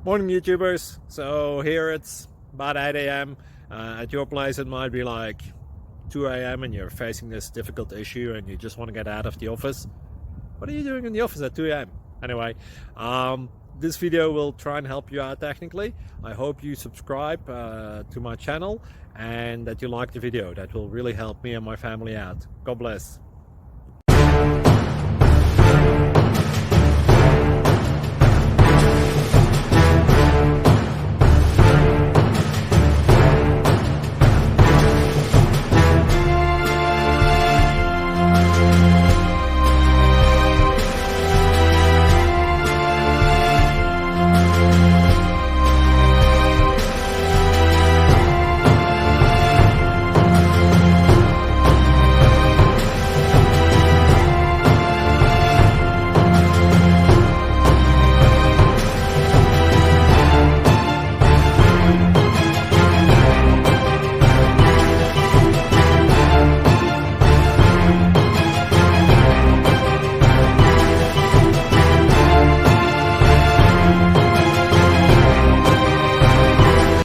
Morning YouTubers. So here it's about 8 a.m. At your place it might be like 2 a.m. and you're facing this difficult issue and you just want to get out of the office. What are you doing in the office at 2 a.m.? Anyway, this video will try and help you out technically. I hope you subscribe to my channel and that you like the video. That will really help me and my family out. God bless.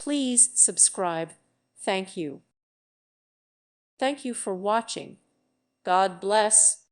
Please subscribe. Thank you. Thank you for watching. God bless.